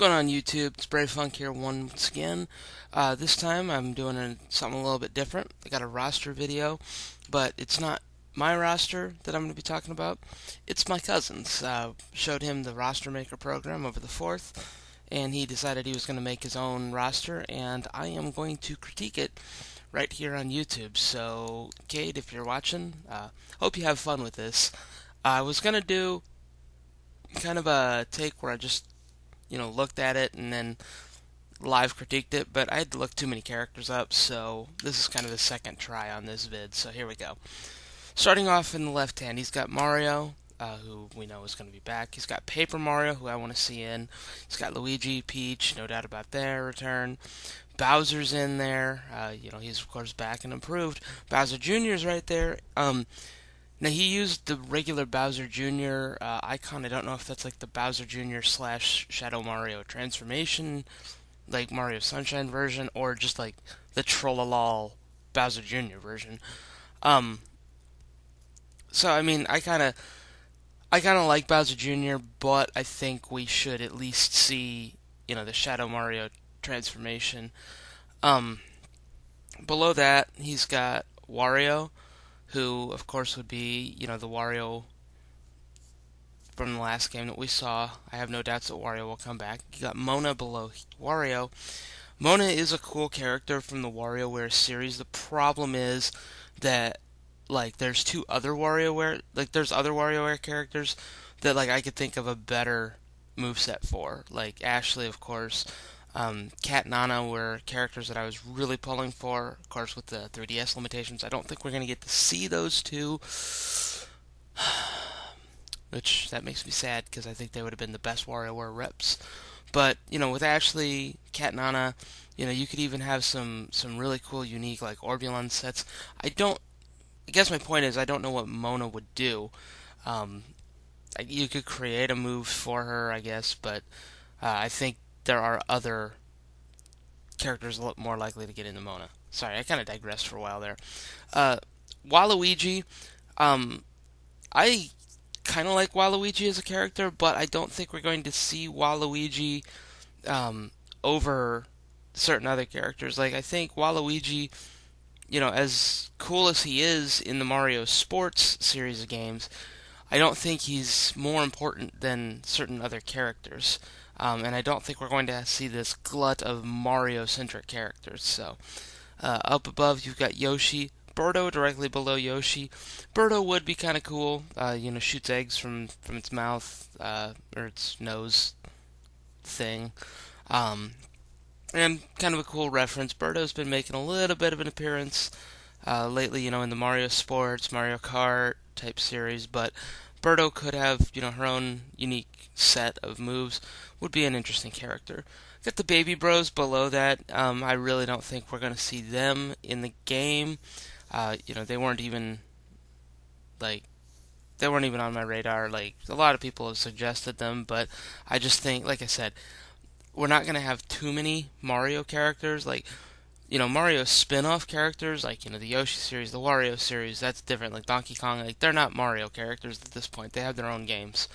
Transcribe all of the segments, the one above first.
going on YouTube? It's Brave Funk here once again. This time I'm doing something a little bit different. I got a roster video, but it's not my roster that I'm going to be talking about. It's my cousin's. Showed him the roster maker program over the 4th, and he decided he was going to make his own roster, and I am going to critique it right here on YouTube. So, Cade, if you're watching, hope you have fun with this. I was going to do kind of a take where I just looked at it and then live critiqued it, but I had to look too many characters up, so this is kind of the second try on this vid, so here we go. Starting off in the left hand, he's got Mario, who we know is going to be back. He's got Paper Mario, who I want to see in. He's got Luigi, Peach, no doubt about their return. Bowser's in there. He's of course back and improved. Bowser Jr. is right there. Now, he used the regular Bowser Jr. Icon. I don't know if that's like the Bowser Jr. / Shadow Mario transformation, like Mario Sunshine version, or just like the Trollolol Bowser Jr. version. So I mean, I kind of like Bowser Jr., but I think we should at least see, the Shadow Mario transformation. Below that, he's got Wario, who, of course, would be, the Wario from the last game that we saw. I have no doubts that Wario will come back. You got Mona below Wario. Mona is a cool character from the WarioWare series. The problem is that, there's other WarioWare characters that, I could think of a better moveset for. Like Ashley, of course. Cat and Nana were characters that I was really pulling for. Of course, with the 3DS limitations, I don't think we're going to get to see those two. Which, that makes me sad, because I think they would have been the best WarioWare reps. But, with Ashley, Cat and Nana, you could even have some really cool, unique, Orbulon sets. I guess my point is, I don't know what Mona would do. You could create a move for her, I guess, but I think there are other characters a lot more likely to get into Mona. Sorry, I kind of digressed for a while there. Waluigi, I kind of like Waluigi as a character, but I don't think we're going to see Waluigi over certain other characters. I think Waluigi, as cool as he is in the Mario Sports series of games, I don't think he's more important than certain other characters. And I don't think we're going to see this glut of Mario-centric characters. So, up above, you've got Yoshi. Birdo directly below Yoshi. Birdo would be kind of cool. Shoots eggs from its mouth, or its nose thing. And kind of a cool reference. Birdo's been making a little bit of an appearance lately, in the Mario Sports, Mario Kart type series, but Birdo could have, her own unique set of moves. Would be an interesting character. Got the Baby Bros below that. I really don't think we're going to see them in the game. They weren't even on my radar. A lot of people have suggested them, but I just think, like I said, we're not going to have too many Mario characters. Mario spin-off characters, the Yoshi series, the Wario series, that's different. Donkey Kong, they're not Mario characters at this point. They have their own games.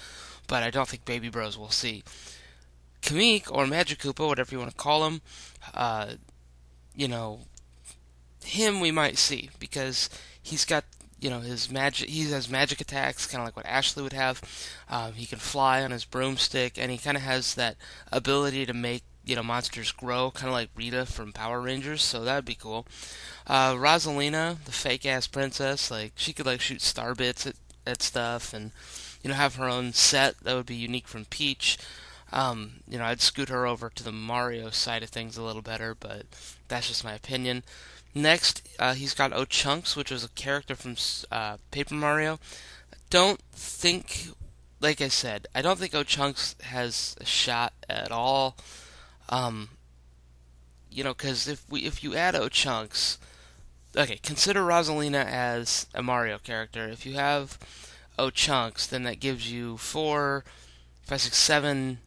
But I don't think Baby Bros will see. Kamik, or Magic Koopa, whatever you want to call him, him we might see, because he's got, his magic, he has magic attacks, kind of like what Ashley would have. He can fly on his broomstick, and he kind of has that ability to make, monsters grow, kind of like Rita from Power Rangers, so that'd be cool. Rosalina, the fake-ass princess, she could, shoot star bits at stuff, and, have her own set that would be unique from Peach. I'd scoot her over to the Mario side of things a little better, but that's just my opinion. Next, he's got Ochunks, which was a character from Paper Mario. Don't think, like I said, I don't think Ochunks has a shot at all. Because if you add Ochunks, okay, consider Rosalina as a Mario character. If you have Ochunks, then that gives you 4, 5, 6, 7,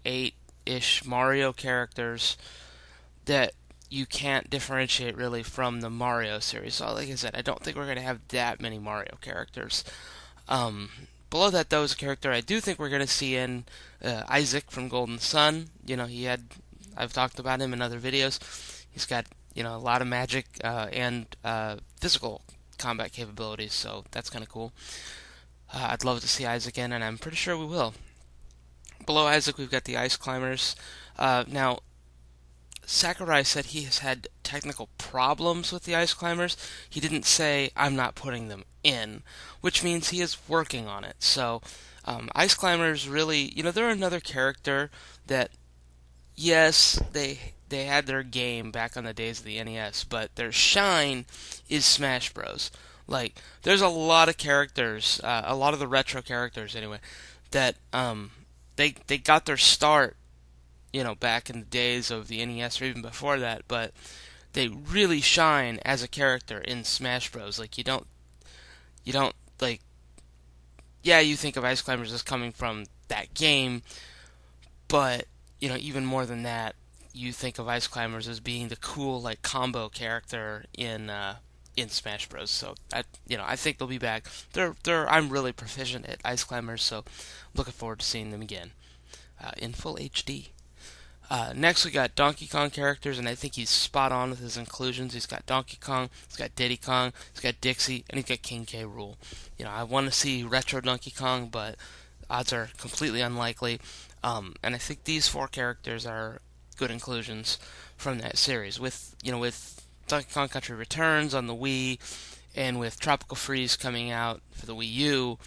8-ish Mario characters that you can't differentiate really from the Mario series. So, like I said, I don't think we're going to have that many Mario characters. Below that, though, is a character I do think we're going to see in Isaac from Golden Sun. I've talked about him in other videos. He's got, a lot of magic and physical combat capabilities, so that's kind of cool. I'd love to see Isaac in, and I'm pretty sure we will. Below Isaac, we've got the Ice Climbers. Now, Sakurai said he has had technical problems with the Ice Climbers. He didn't say, I'm not putting them in, which means he is working on it. So, Ice Climbers really, they're another character that, yes, they had their game back on the days of the NES, but their shine is Smash Bros. Like, there's a lot of characters, a lot of the retro characters anyway, that they got their start, back in the days of the NES or even before that, but they really shine as a character in Smash Bros. Like, you don't like, yeah, you think of Ice Climbers as coming from that game, but, even more than that, you think of Ice Climbers as being the cool, like, combo character in Smash Bros. So, I think they'll be back. I'm really proficient at Ice Climbers, so looking forward to seeing them again in full HD. Next, we got Donkey Kong characters, and I think he's spot on with his inclusions. He's got Donkey Kong, he's got Diddy Kong, he's got Dixie, and he's got King K. Rool. I want to see retro Donkey Kong, but odds are completely unlikely. And I think these 4 characters are good inclusions from that series. With Donkey Kong Country Returns on the Wii, and with Tropical Freeze coming out for the Wii U,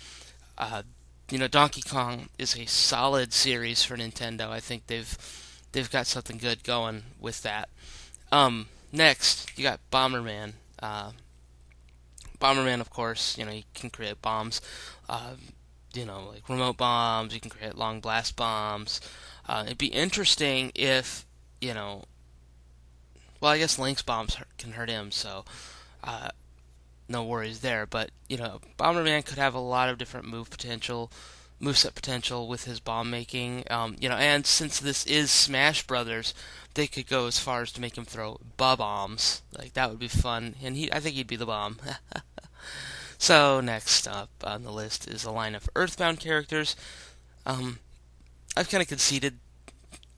Donkey Kong is a solid series for Nintendo. I think they've got something good going with that. Next, you got Bomberman. Bomberman, of course, he can create bombs. Like remote bombs. You can create long blast bombs. It'd be interesting if, well, I guess Link's bombs can hurt him, so no worries there. But, Bomberman could have a lot of different moveset potential with his bomb making. And since this is Smash Brothers, they could go as far as to make him throw bombs. Like, that would be fun. And I think he'd be the bomb. So, next up on the list is a line of Earthbound characters. I've kind of conceded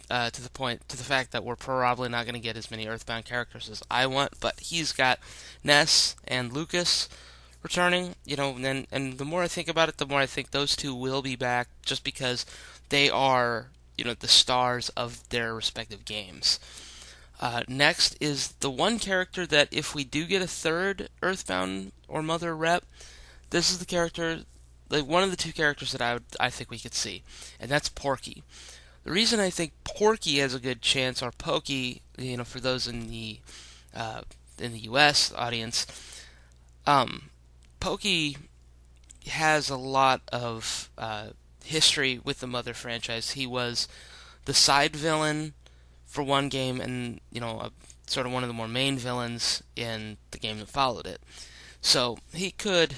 to the fact that we're probably not going to get as many Earthbound characters as I want, but he's got Ness and Lucas returning, and the more I think about it, the more I think those two will be back, just because they are, the stars of their respective games. Next is the one character that if we do get a third Earthbound or Mother rep, this is the character, like one of the 2 characters that I think we could see, and that's Porky. The reason I think Porky has a good chance, or Pokey, for those in the U.S. audience, Pokey has a lot of history with the Mother franchise. He was the side villain for one game, and sort of one of the more main villains in the game that followed it. So he could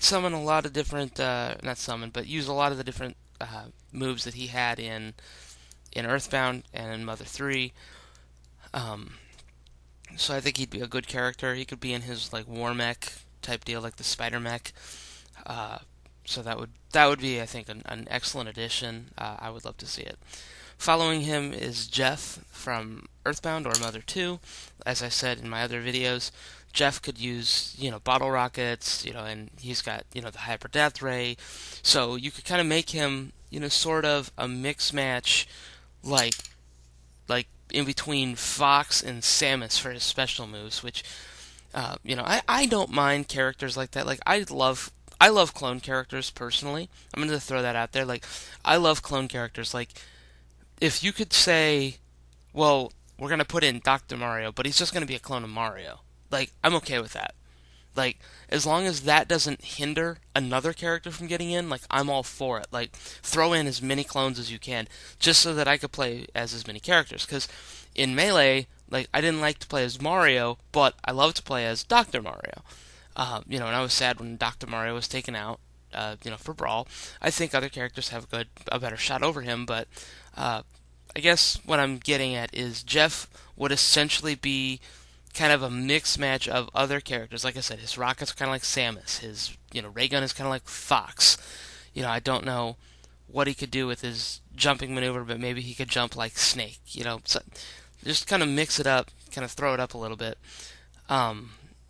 summon a lot of different not summon, but use a lot of the different moves that he had in Earthbound and in Mother 3. So I think he'd be a good character. He could be in his like war mech type deal, like the Spider Mech. So that would be, I think, an excellent addition. I would love to see it. Following him is Jeff from Earthbound or Mother 2. As I said in my other videos, Jeff could use, bottle rockets, and he's got, the hyper death ray. So you could kind of make him, sort of a mix match, like in between Fox and Samus for his special moves, which, I don't mind characters like that. Like, I love clone characters personally. I'm going to throw that out there. Like, I love clone characters. Like, if you could say, well, we're going to put in Dr. Mario, but he's just going to be a clone of Mario. Like, I'm okay with that. Like, as long as that doesn't hinder another character from getting in, like, I'm all for it. Like, throw in as many clones as you can, just so that I could play as many characters. Because in Melee, like, I didn't like to play as Mario, but I love to play as Dr. Mario. And I was sad when Dr. Mario was taken out, for Brawl. I think other characters have a better shot over him, but I guess what I'm getting at is Jeff would essentially be kind of a mixed match of other characters. Like I said, his rockets are kind of like Samus. His ray gun is kind of like Fox. I don't know what he could do with his jumping maneuver, but maybe he could jump like Snake. So just kind of mix it up, kind of throw it up a little bit. But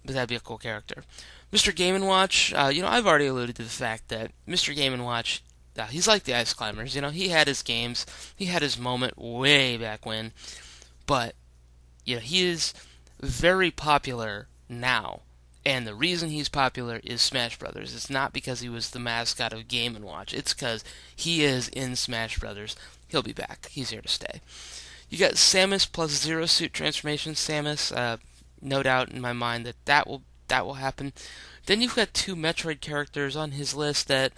that'd be a cool character. Mr. Game & Watch, I've already alluded to the fact that Mr. Game & Watch, he's like the Ice Climbers. He had his games, he had his moment way back when, but he is very popular now. And the reason he's popular is Smash Brothers. It's not because he was the mascot of Game & Watch. It's because he is in Smash Brothers. He'll be back. He's here to stay. You got Samus plus Zero Suit transformation. Samus, no doubt in my mind that will happen. Then you've got 2 Metroid characters on his list that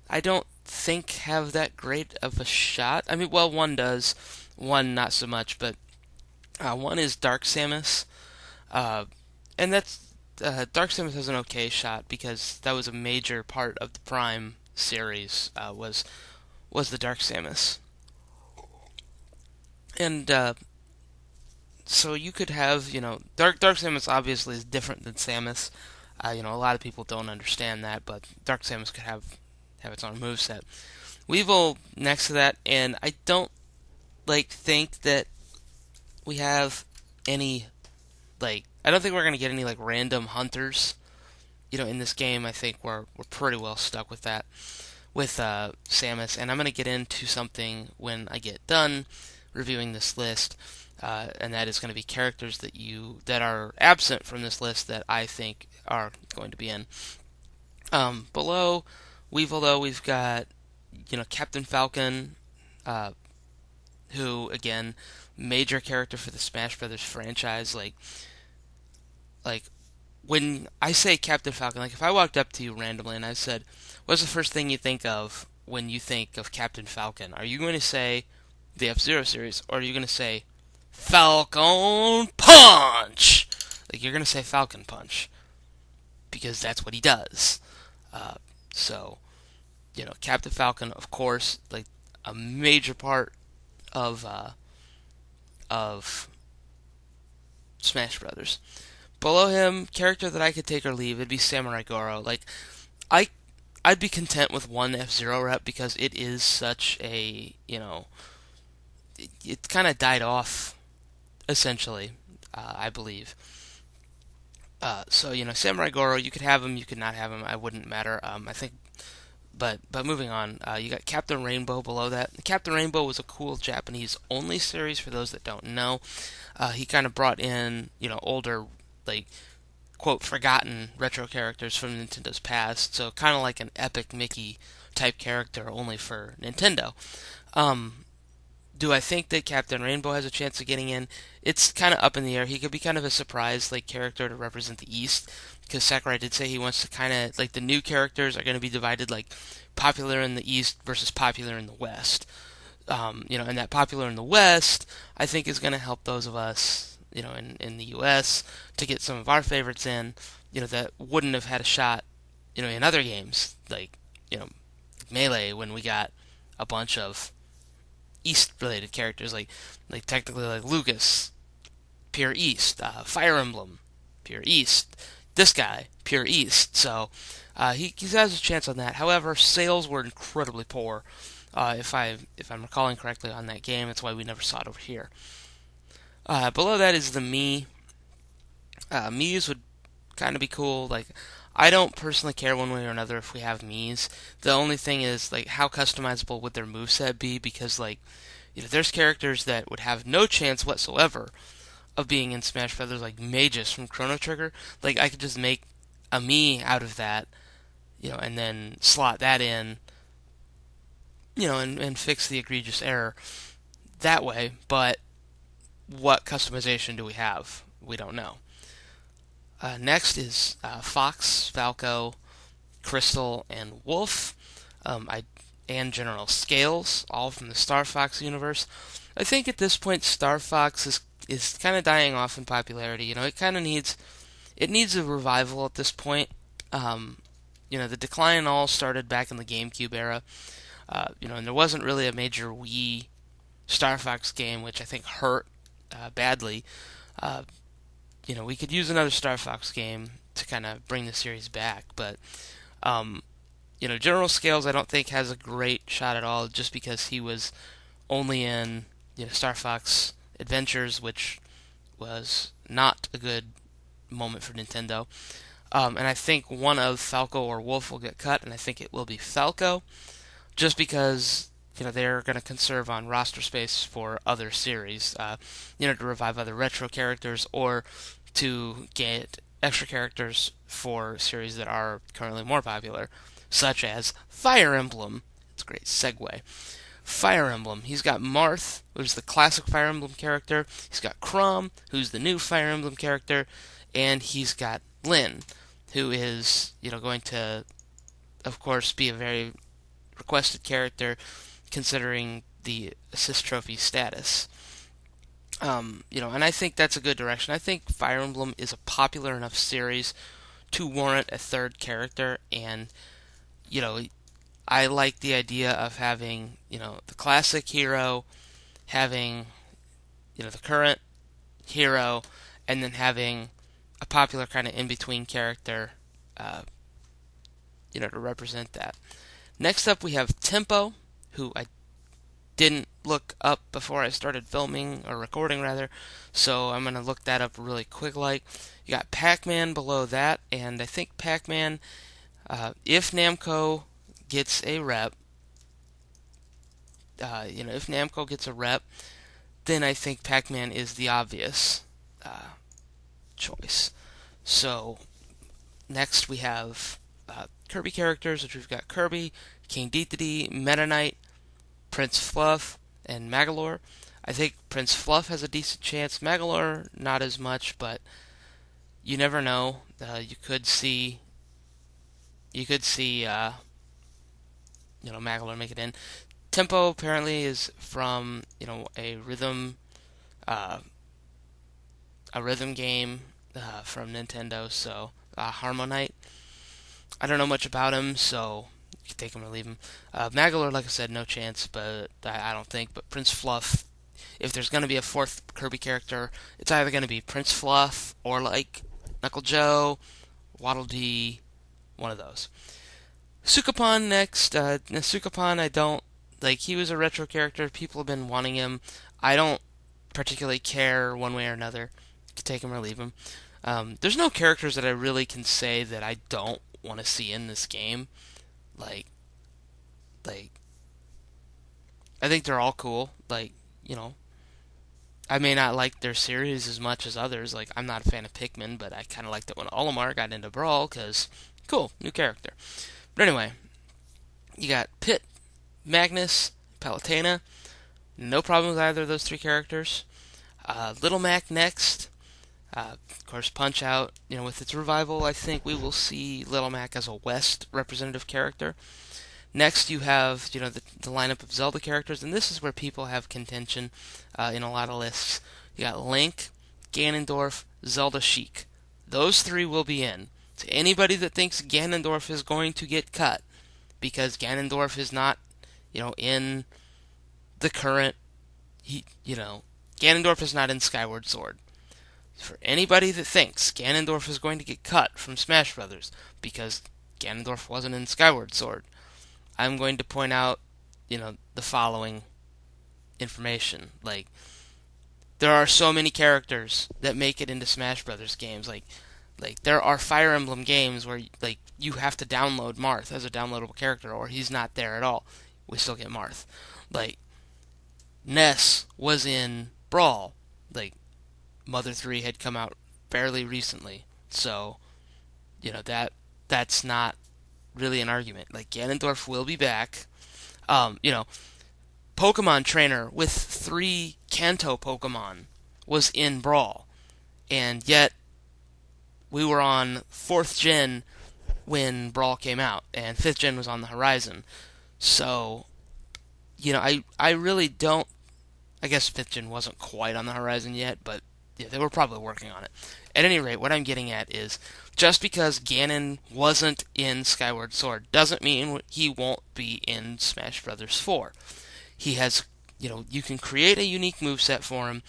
I don't think have that great of a shot. I mean, well, one does, one not so much, but one is Dark Samus, and that's Dark Samus has an okay shot because that was a major part of the Prime series, was the Dark Samus. And so you could have, Dark Samus obviously is different than Samus. A lot of people don't understand that, but Dark Samus could have its own moveset. Weevil next to that, and I don't think that we have any I don't think we're gonna get any random hunters. In this game, I think we're pretty well stuck with that with Samus, and I'm gonna get into something when I get done reviewing this list. And that is going to be characters that are absent from this list that I think are going to be in. Below Weevil, though, we've got Captain Falcon, who again, major character for the Smash Brothers franchise. Like when I say Captain Falcon, if I walked up to you randomly and I said, "What's the first thing you think of when you think of Captain Falcon?" Are you going to say the F-Zero series, or are you going to say Falcon Punch? You're going to say Falcon Punch because that's what he does. So, Captain Falcon, of course, a major part of Smash Brothers. Below him, character that I could take or leave, it'd be Samurai Goro. I'd be content with one F-Zero rep because it is such a, it kind of died off, essentially, I believe. So, Samurai Goro, you could have him, you could not have him, it wouldn't matter. I think, but moving on, you got Captain Rainbow below that. Captain Rainbow was a cool Japanese-only series, for those that don't know. He kind of brought in, older, quote, forgotten retro characters from Nintendo's past, so kind of like an Epic Mickey type character, only for Nintendo. Do I think that Captain Rainbow has a chance of getting in? It's kind of up in the air. He could be kind of a surprise character to represent the East, because Sakurai did say he wants to kind of the new characters are going to be divided popular in the East versus popular in the West. And that popular in the West, I think, is going to help those of us, in the U.S. to get some of our favorites in, that wouldn't have had a shot, in other games Melee, when we got a bunch of East-related characters, technically Lucas, pure East, Fire Emblem, pure East, this guy, pure East, so he has a chance on that. However, sales were incredibly poor, if I'm recalling correctly on that game. That's why we never saw it over here. Below that is the Mii. Mii's would kind of be cool. I don't personally care one way or another if we have Mii's. The only thing is, how customizable would their moveset be? Because, there's characters that would have no chance whatsoever of being in Smash Brothers, like Magus from Chrono Trigger. I could just make a Mii out of that, and then slot that in, and fix the egregious error that way. But what customization do we have? We don't know. Next is Fox, Falco, Crystal, and Wolf, and General Scales, all from the Star Fox universe. I think at this point Star Fox is kind of dying off in popularity. It kind of needs a revival at this point. The decline all started back in the GameCube era. And there wasn't really a major Wii Star Fox game, which I think hurt badly. we could use another Star Fox game to kind of bring the series back, but um, General Scales I don't think has a great shot at all, just because he was only in Star Fox Adventures, which was not a good moment for Nintendo. And I think one of Falco or Wolf will get cut, and I think it will be Falco, just because they're going to conserve on roster space for other series, to revive other retro characters or to get extra characters for series that are currently more popular, such as Fire Emblem. It's a great segue. Fire Emblem. He's got Marth, who's the classic Fire Emblem character. He's got Chrom, who's the new Fire Emblem character, and he's got Lyn, who is going to, of course, be a very requested character considering the assist trophy status. And I think that's a good direction. I think Fire Emblem is a popular enough series to warrant a third character, and I like the idea of having the classic hero, having the current hero, and then having a popular kind of in between character, to represent that. Next up, we have Tempo, who I didn't look up before I started filming, or recording rather, so I'm going to look that up really quick. Like, you got Pac-Man below that, and I think Pac-Man, if Namco gets a rep, then I think Pac-Man is the obvious choice. So, next we have Kirby characters, which we've got Kirby, King Dedede, Meta Knight, Prince Fluff, and Magolor. I think Prince Fluff has a decent chance. Magolor, not as much, but you never know. You could see Magolor make it in. Tempo apparently is from a rhythm game from Nintendo. So Harmonite. I don't know much about him, so you can take him or leave him. Magolor, like I said, no chance, but I don't think. But Prince Fluff, if there's going to be a fourth Kirby character, it's either going to be Prince Fluff or like Knuckle Joe, Waddle Dee, one of those. Sukapon next. Sukapon, I don't like. He was a retro character. People have been wanting him. I don't particularly care one way or another. You can take him or leave him. There's no characters that I really can say that I don't want to see in this game. Like, I think they're all cool. Like, I may not like their series as much as others. Like, I'm not a fan of Pikmin, but I kind of liked it when Olimar got into Brawl, because, cool, new character. But anyway, you got Pit, Magnus, Palutena. No problem with either of those three characters. Little Mac next. Of course, Punch-Out, with its revival, I think we will see Little Mac as a West representative character. Next, you have, the lineup of Zelda characters, and this is where people have contention in a lot of lists. You got Link, Ganondorf, Zelda, Sheik. Those three will be in. To anybody that thinks Ganondorf is going to get cut, because Ganondorf is not, in the current, Ganondorf is not in Skyward Sword. For anybody that thinks Ganondorf is going to get cut from Smash Brothers because Ganondorf wasn't in Skyward Sword, I'm going to point out, the following information. Like, there are so many characters that make it into Smash Brothers games. Like there are Fire Emblem games where, you have to download Marth as a downloadable character, or he's not there at all. We still get Marth. Like, Ness was in Brawl. Like, Mother 3 had come out fairly recently, so that's not really an argument. Like, Ganondorf will be back. Pokemon Trainer with 3 Kanto Pokemon was in Brawl, and yet we were on 4th gen when Brawl came out, and 5th gen was on the horizon. So, I really don't. I guess 5th gen wasn't quite on the horizon yet, but yeah, they were probably working on it. At any rate, what I'm getting at is, just because Ganon wasn't in Skyward Sword doesn't mean he won't be in Smash Bros. 4. He has You can create a unique moveset for him.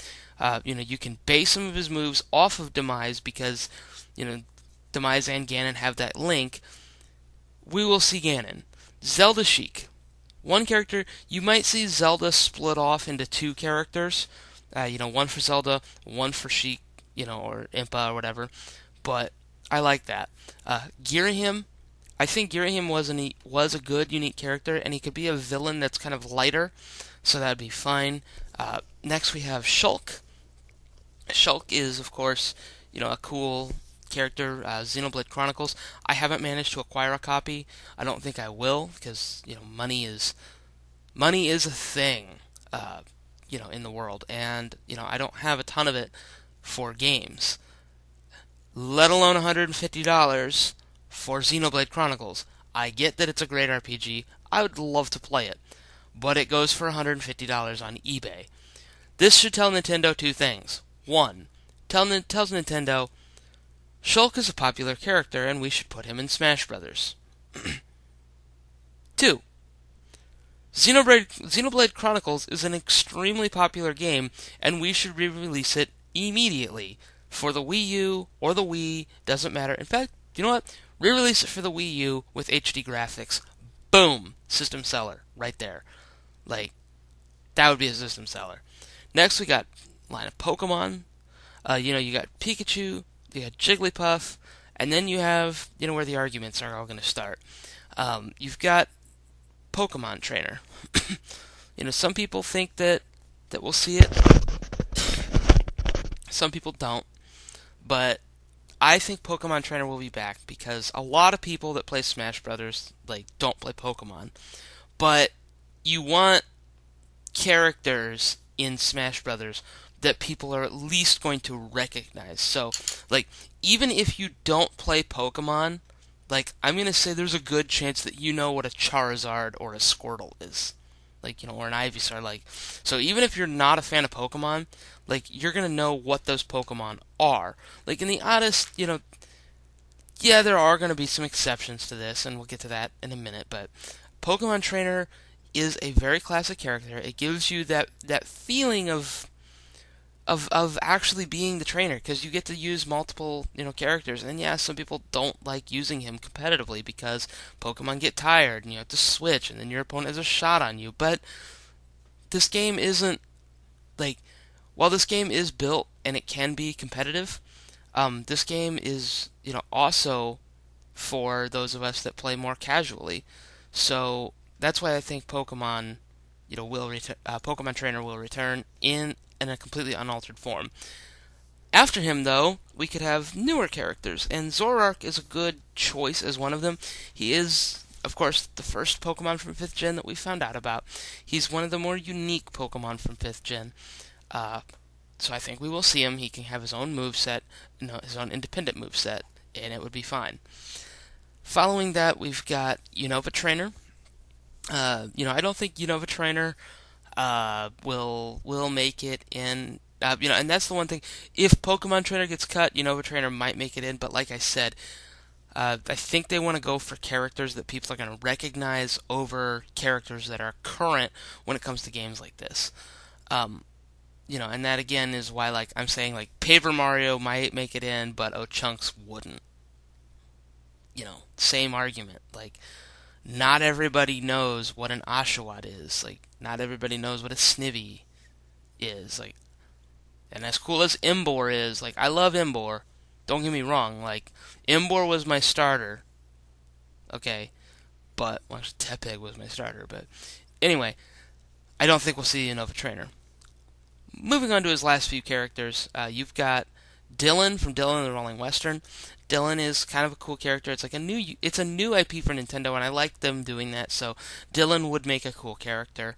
You can base some of his moves off of Demise because, Demise and Ganon have that link. We will see Ganon. Zelda Sheik. One character, you might see Zelda split off into two characters. One for Zelda, one for Sheik, or Impa or whatever. But I like that. Girahim, I think Girahim was a good, unique character, and he could be a villain that's kind of lighter, so that'd be fine. Next we have Shulk. Shulk is, of course, a cool character. Xenoblade Chronicles. I haven't managed to acquire a copy. I don't think I will because money is a thing, in the world, and I don't have a ton of it for games, let alone $150 for Xenoblade Chronicles. I get that it's a great RPG. I would love to play it, but it goes for $150 on eBay. This should tell Nintendo two things. One, tells Nintendo Shulk is a popular character and we should put him in Smash Brothers. Two, Xenoblade Chronicles is an extremely popular game and we should re-release it immediately. For the Wii U or the Wii, doesn't matter. In fact, you know what? Re-release it for the Wii U with HD graphics. Boom! System seller. Right there. That would be a system seller. Next, we got line of Pokemon. You got Pikachu, you got Jigglypuff, and then you have, where the arguments are all going to start. You've got Pokemon Trainer. Some people think that we'll see it. Some people don't. But I think Pokemon Trainer will be back because a lot of people that play Smash Brothers don't play Pokemon. But you want characters in Smash Brothers that people are at least going to recognize. So, even if you don't play Pokemon, I'm going to say there's a good chance that you know what a Charizard or a Squirtle is. Or an Ivysaur. So even if you're not a fan of Pokemon, you're going to know what those Pokemon are. In the oddest, yeah, there are going to be some exceptions to this, and we'll get to that in a minute, but Pokemon Trainer is a very classic character. It gives you that feeling of actually being the trainer, because you get to use multiple, characters. And yeah, some people don't like using him competitively because Pokemon get tired and you have to switch and then your opponent has a shot on you. But this game isn't, while this game is built and it can be competitive, this game is, also for those of us that play more casually. So that's why I think Pokemon, Pokemon Trainer will return in a completely unaltered form. After him, though, we could have newer characters, and Zoroark is a good choice as one of them. He is, of course, the first Pokemon from 5th Gen that we found out about. He's one of the more unique Pokemon from 5th Gen. So I think we will see him. He can have his own moveset, his own independent moveset, and it would be fine. Following that, we've got Unova Trainer. I don't think Unova Trainer will make it in, and that's the one thing. If Pokemon Trainer gets cut, Unova Trainer might make it in, but like I said, I think they want to go for characters that people are going to recognize over characters that are current when it comes to games like this. And that again is why, I'm saying, Paper Mario might make it in, but Chunks wouldn't. Same argument. Not everybody knows what an Oshawott is. Not everybody knows what a Snivy is. And as cool as Emboar is, I love Emboar. Don't get me wrong. Emboar was my starter. Okay. But, actually, Tepig was my starter. But, anyway, I don't think we'll see Unova Trainer. Moving on to his last few characters, you've got Dylan from Dylan and the Rolling Western. Dylan is kind of a cool character. It's a new IP for Nintendo, and I like them doing that. So Dylan would make a cool character,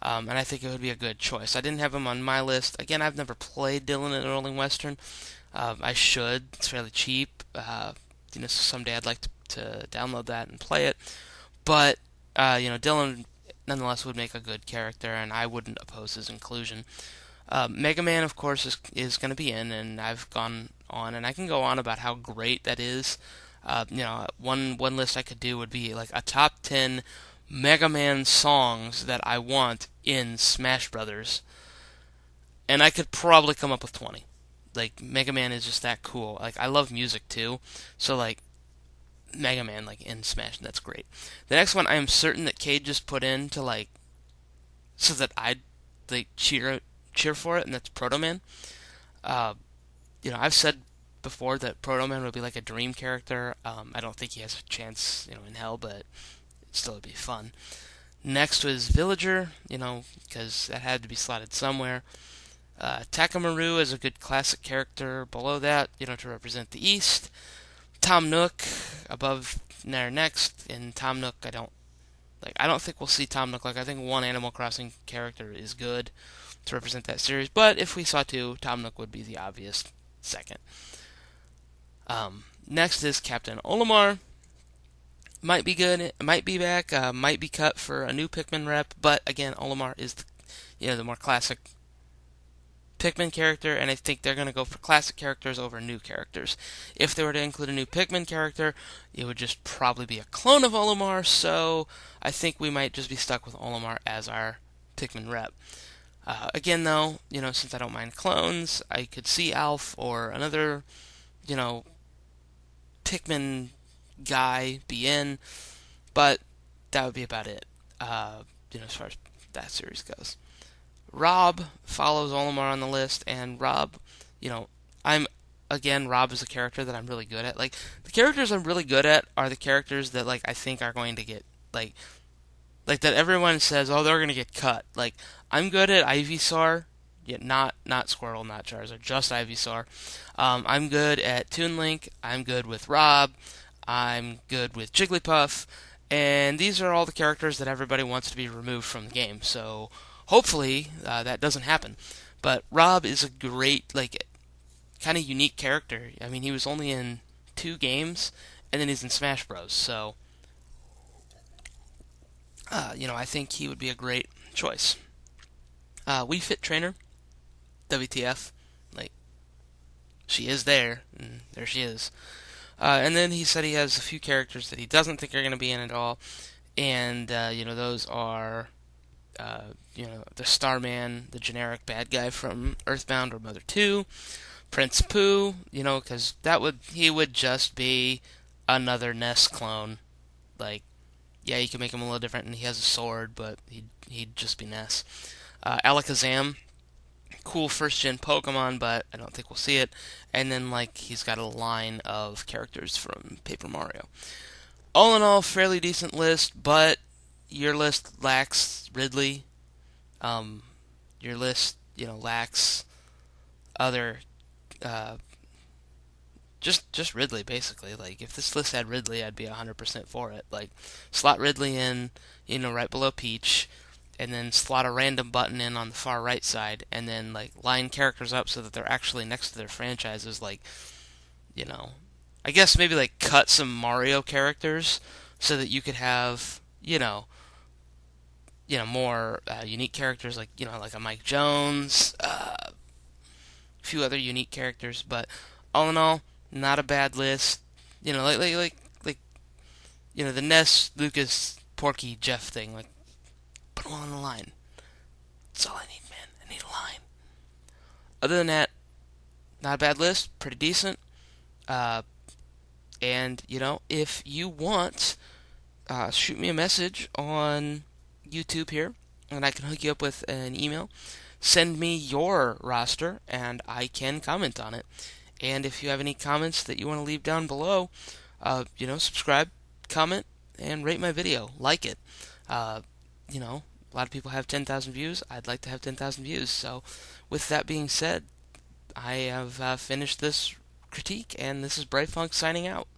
and I think it would be a good choice. I didn't have him on my list. Again, I've never played Dylan and the Rolling Western. I should. It's fairly cheap. Someday I'd like to download that and play it. But Dylan nonetheless would make a good character, and I wouldn't oppose his inclusion. Mega Man, of course, is going to be in, and I've gone on, and I can go on about how great that is. One list I could do would be a top 10 Mega Man songs that I want in Smash Brothers, and I could probably come up with 20. Like Mega Man is just that cool. Like I love music too, so like Mega Man like in Smash, that's great. The next one I am certain that Cade just put in to like so that I'd like cheer for it, and that's Proto Man. Uh, I've said before that Proto Man would be like a dream character. I don't think he has a chance, in hell, but it still would be fun. Next was Villager, because that had to be slotted somewhere. Takamaru is a good classic character. Below that, to represent the East. Tom Nook above there next. And Tom Nook, I don't think we'll see Tom Nook. Like I think one Animal Crossing character is good to represent that series. But if we saw two, Tom Nook would be the obvious second. Next is Captain Olimar. Might be good, might be back, might be cut for a new Pikmin rep, but again, Olimar is the more classic Pikmin character, and I think they're going to go for classic characters over new characters. If they were to include a new Pikmin character, it would just probably be a clone of Olimar, so I think we might just be stuck with Olimar as our Pikmin rep. Again, though, since I don't mind clones, I could see Alf or another, Pikmin guy be in, but that would be about it, as far as that series goes. Rob follows Olimar on the list, and Rob, Rob is a character that I'm really good at. Like, the characters I'm really good at are the characters that, like, I think are going to get, like that everyone says, oh, they're going to get cut. Like, I'm good at Ivysaur, yet not Squirtle, not Charizard, just Ivysaur. I'm good at Toon Link, I'm good with Rob, I'm good with Jigglypuff, and these are all the characters that everybody wants to be removed from the game, so hopefully that doesn't happen. But Rob is a great, kind of unique character. I mean, he was only in 2 games, and then he's in Smash Bros., so, I think he would be a great choice. Wii Fit Trainer, WTF, she is there, and there she is. And then he said he has a few characters that he doesn't think are going to be in at all. And, those are, the Starman, the generic bad guy from Earthbound or Mother 2. Prince Pooh, because he would just be another Ness clone. Yeah, you can make him a little different, and he has a sword, but he'd just be Ness. Alakazam, cool first-gen Pokemon, but I don't think we'll see it. And then, he's got a line of characters from Paper Mario. All in all, fairly decent list, but your list lacks Ridley. Your list, lacks other, just Ridley, basically. If this list had Ridley, I'd be 100% for it. Slot Ridley in, right below Peach, and then slot a random button in on the far right side, and then line characters up so that they're actually next to their franchises. I guess maybe cut some Mario characters so that you could have more unique characters like a Mike Jones, a few other unique characters. But all in all, not a bad list. The Ness, Lucas, Porky, Jeff thing. Put them all on the line. That's all I need, man. I need a line. Other than that, not a bad list. Pretty decent. And, if you want, shoot me a message on YouTube here, and I can hook you up with an email. Send me your roster, and I can comment on it. And if you have any comments that you want to leave down below, subscribe, comment, and rate my video. Like it. A lot of people have 10,000 views. I'd like to have 10,000 views. So, with that being said, I have finished this critique, and this is Brightfunk signing out.